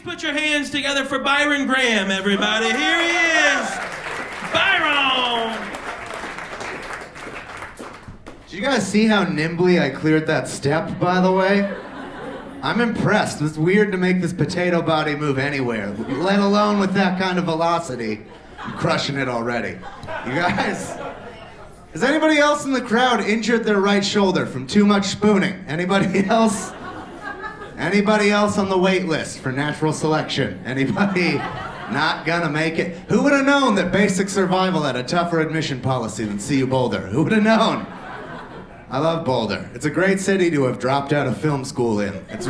put your hands together for Byron Graham, everybody. Here he is, Byron. Did you guys see how nimbly I cleared that step, by the way? I'm impressed. It's weird to make this potato body move anywhere, let alone with that kind of velocity. I'm crushing it already. You guys, has anybody else in the crowd injured their right shoulder from too much spooning? Anybody else? Anybody else on the wait list for natural selection? Anybody not gonna make it? Who would have known that basic survival had a tougher admission policy than CU Boulder? Who would have known? I love Boulder. It's a great city to have dropped out of film school in. It's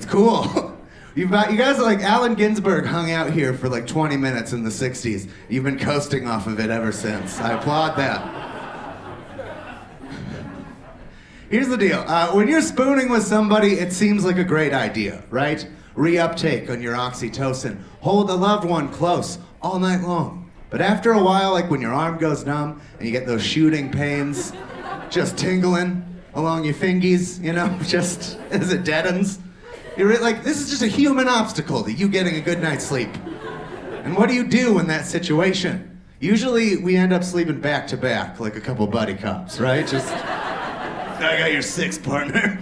cool. You guys are like Allen Ginsberg hung out here for like 20 minutes in the 60s. You've been coasting off of it ever since. I applaud that. Here's the deal. When you're spooning with somebody, it seems like a great idea, right? Reuptake on your oxytocin. Hold a loved one close all night long. But after a while, like when your arm goes numb and you get those shooting pains, just tingling along your fingies, you know, just as it deadens. You're like, this is just a human obstacle to you getting a good night's sleep. And what do you do in that situation? Usually we end up sleeping back to back like a couple buddy cops, right? Just, I got your six, partner.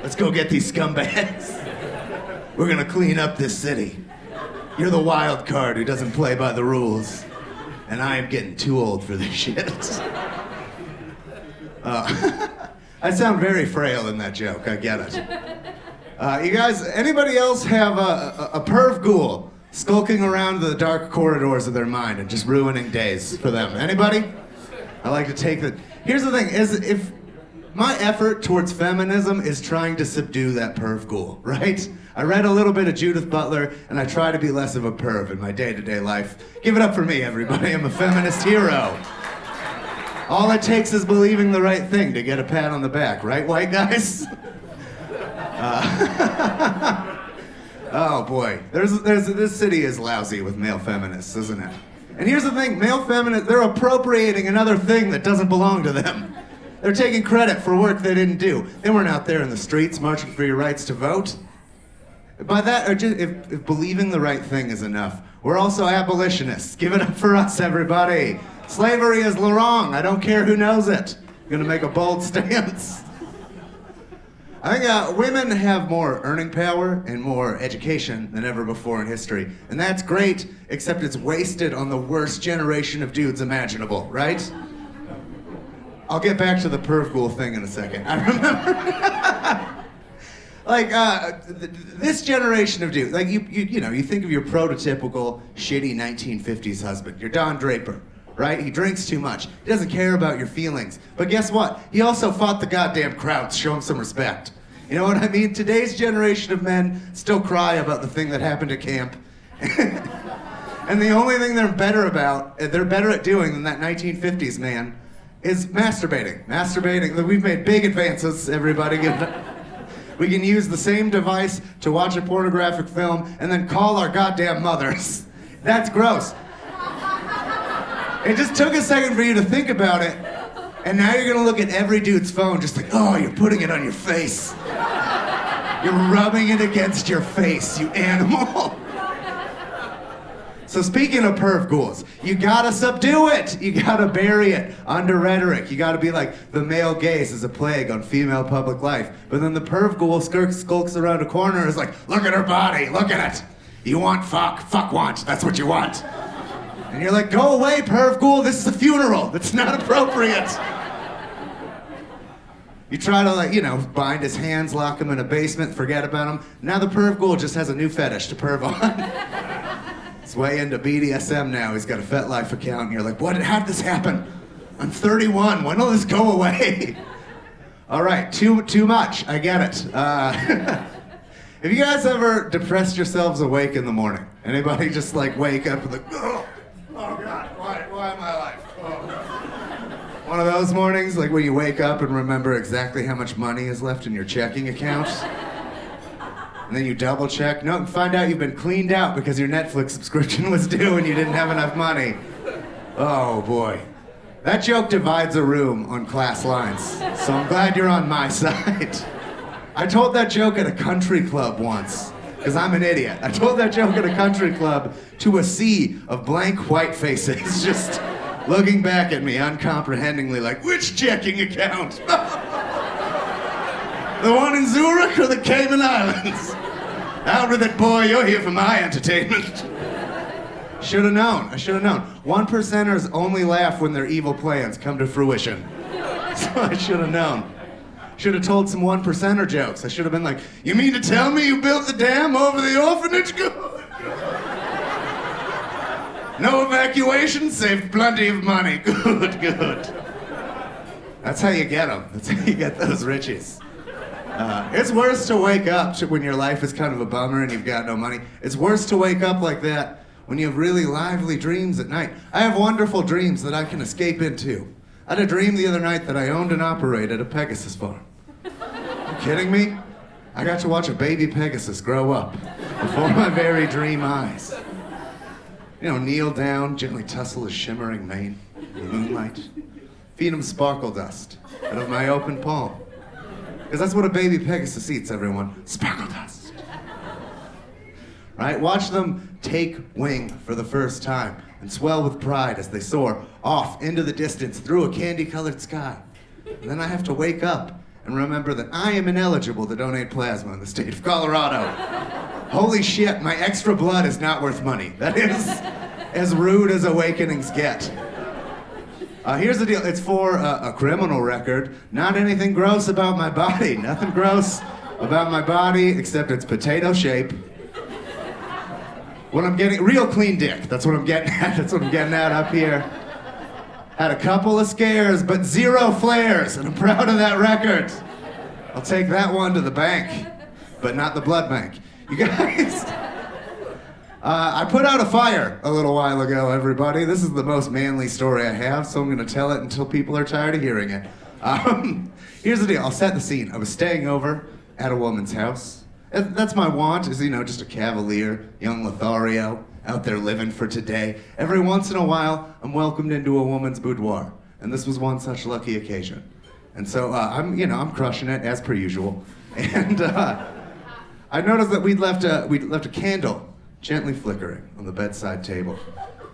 Let's go get these scumbags. We're gonna clean up this city. You're the wild card who doesn't play by the rules. And I am getting too old for this shit. I sound very frail in that joke, I get it. You guys, anybody else have a perv ghoul skulking around the dark corridors of their mind and just ruining days for them? Anybody? I like to take the... Here's the thing, is if my effort towards feminism is trying to subdue that perv ghoul, right? I read a little bit of Judith Butler, and I try to be less of a perv in my day-to-day life. Give it up for me, everybody. I'm a feminist hero. All it takes is believing the right thing to get a pat on the back, right, white guys? Oh boy, this city is lousy with male feminists, isn't it? And here's the thing, male feminists, they're appropriating another thing that doesn't belong to them. They're taking credit for work they didn't do. They weren't out there in the streets marching for your rights to vote. By that, or just, if believing the right thing is enough, we're also abolitionists. Give it up for us, everybody. Slavery is wrong. I don't care who knows it. I'm gonna make a bold stance. I think women have more earning power and more education than ever before in history. And that's great, except it's wasted on the worst generation of dudes imaginable, right? I'll get back to the perv ghoul thing in a second. I remember, like, this generation of dudes, like you know, you think of your prototypical shitty 1950s husband, your Don Draper, right? He drinks too much. He doesn't care about your feelings. But guess what? He also fought the goddamn Krauts. Show him some respect. You know what I mean? Today's generation of men still cry about the thing that happened at camp. And the only thing they're better at doing than that 1950s man is masturbating. Masturbating. We've made big advances, everybody. We can use the same device to watch a pornographic film and then call our goddamn mothers. That's gross. It just took a second for you to think about it, and now you're gonna look at every dude's phone just like, oh, you're putting it on your face. You're rubbing it against your face, you animal. So speaking of perv ghouls, you gotta subdue it. You gotta bury it under rhetoric. You gotta be like, the male gaze is a plague on female public life. But then the perv ghoul skulks around a corner and is like, look at her body, look at it. You want fuck want, that's what you want. And you're like, go away, perv ghoul, this is a funeral. That's not appropriate. You try to, like, you know, bind his hands, lock him in a basement, forget about him. Now the perv ghoul just has a new fetish to perv on. He's way into BDSM now. He's got a FetLife account, and you're like, what? How'd this happen? I'm 31. When will this go away? All right, too much. I get it. Have you guys ever depressed yourselves awake in the morning? Anybody just like wake up and like, oh God, why am I alive? Oh. One of those mornings, like when you wake up and remember exactly how much money is left in your checking account. And then you double check, and find out you've been cleaned out because your Netflix subscription was due and you didn't have enough money. Oh boy. That joke divides a room on class lines, so I'm glad you're on my side. I told that joke at a country club once. because I'm an idiot. I told that joke at a country club to a sea of blank white faces, just looking back at me uncomprehendingly like, which checking account? The one in Zurich or the Cayman Islands? Out with it, boy, you're here for my entertainment. Should have known, I should have known. 1%ers only laugh when their evil plans come to fruition. So I should have known. Should have told some 1%er jokes. I should have been like, you mean to tell me you built the dam over the orphanage? Good. No evacuation, saved plenty of money. Good, good. That's how you get them. That's how you get those riches. It's worse to wake up when your life is kind of a bummer and you've got no money. It's worse to wake up like that when you have really lively dreams at night. I have wonderful dreams that I can escape into. I had a dream the other night that I owned and operated a Pegasus farm. You kidding me? I got to watch a baby Pegasus grow up before my very dream eyes. You know, kneel down, gently tussle his shimmering mane in the moonlight. Feed him sparkle dust out of my open palm. Because that's what a baby Pegasus eats, everyone. Sparkle dust. Right? Watch them take wing for the first time and swell with pride as they soar off into the distance through a candy-colored sky. And then I have to wake up and remember that I am ineligible to donate plasma in the state of Colorado. Holy shit, my extra blood is not worth money. That is as rude as awakenings get. Here's the deal, it's for a criminal record. Not anything gross about my body. Nothing gross about my body except its potato shape. What I'm getting, real clean dick. That's what I'm getting at. That's what I'm getting at up here. Had a couple of scares, but 0 flares, and I'm proud of that record. I'll take that one to the bank, but not the blood bank. You guys, I put out a fire a little while ago, everybody. This is the most manly story I have, so I'm gonna tell it until people are tired of hearing it. Here's the deal, I'll set the scene. I was staying over at a woman's house. That's my want, is, you know, just a cavalier, young Lothario, out there living for today. Every once in a while, I'm welcomed into a woman's boudoir, and this was one such lucky occasion. And so I'm crushing it as per usual. And I noticed that we'd left a candle gently flickering on the bedside table.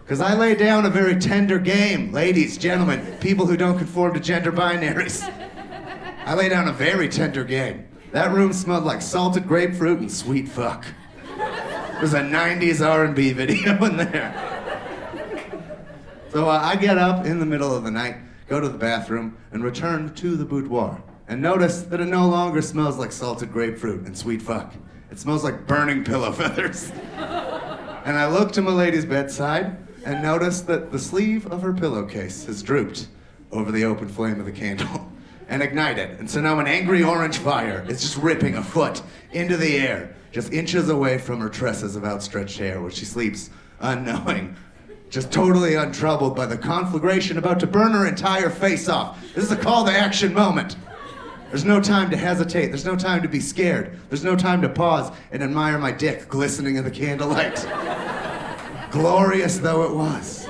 Because I lay down a very tender game, ladies, gentlemen, people who don't conform to gender binaries. I lay down a very tender game. That room smelled like salted grapefruit and sweet fuck. There's a 90s R&B video in there. So I get up in the middle of the night, go to the bathroom, and return to the boudoir. And notice that it no longer smells like salted grapefruit and sweet fuck. It smells like burning pillow feathers. And I look to my lady's bedside and notice that the sleeve of her pillowcase has drooped over the open flame of the candle and ignited. And so now an angry orange fire is just ripping a foot into the air, just inches away from her tresses of outstretched hair where she sleeps unknowing, just totally untroubled by the conflagration about to burn her entire face off. This is a call to action moment. There's no time to hesitate. There's no time to be scared. There's no time to pause and admire my dick glistening in the candlelight. Glorious though it was.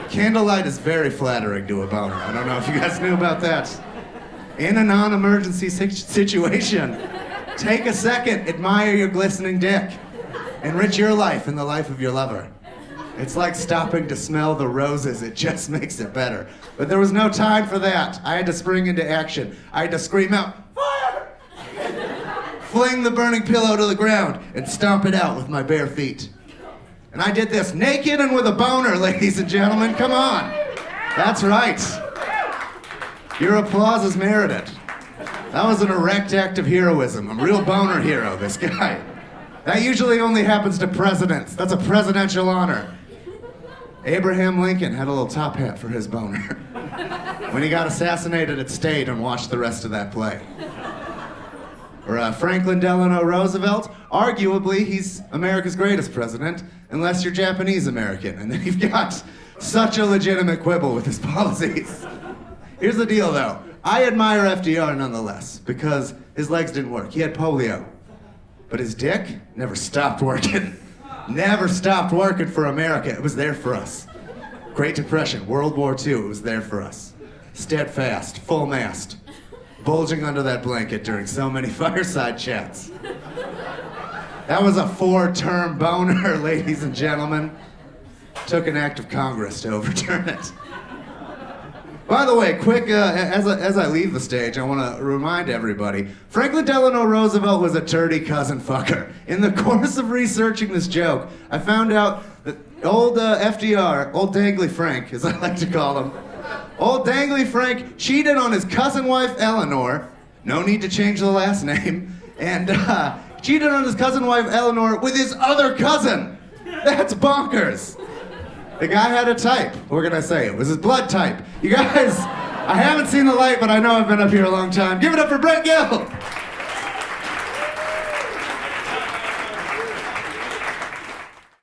Candlelight is very flattering to a boner. I don't know if you guys knew about that. In a non-emergency situation, take a second, admire your glistening dick. Enrich your life and the life of your lover. It's like stopping to smell the roses. It just makes it better. But there was no time for that. I had to spring into action. I had to scream out, fire! Fling the burning pillow to the ground and stomp it out with my bare feet. And I did this naked and with a boner, ladies and gentlemen. Come on. That's right. Your applause is merited. That was an erect act of heroism. I'm a real boner hero, this guy. That usually only happens to presidents. That's a presidential honor. Abraham Lincoln had a little top hat for his boner. When he got assassinated, it stayed and watched the rest of that play. Or Franklin Delano Roosevelt, arguably he's America's greatest president, unless you're Japanese American, and then you've got such a legitimate quibble with his policies. Here's the deal though, I admire FDR nonetheless, because his legs didn't work, he had polio. But his dick never stopped working. Never stopped working for America, it was there for us. Great Depression, World War II, it was there for us. Steadfast, full mast, bulging under that blanket during so many fireside chats. That was a 4-term boner, ladies and gentlemen. Took an act of Congress to overturn it. By the way, quick, as I leave the stage, I want to remind everybody, Franklin Delano Roosevelt was a turdy cousin fucker. In the course of researching this joke, I found out that old FDR, old Dangly Frank, as I like to call him, old Dangly Frank cheated on his cousin wife Eleanor, no need to change the last name, and cheated on his cousin wife Eleanor with his other cousin. That's bonkers. The guy had a type. What can I say? It was his blood type. You guys, I haven't seen the light, but I know I've been up here a long time. Give it up for Brett Gill.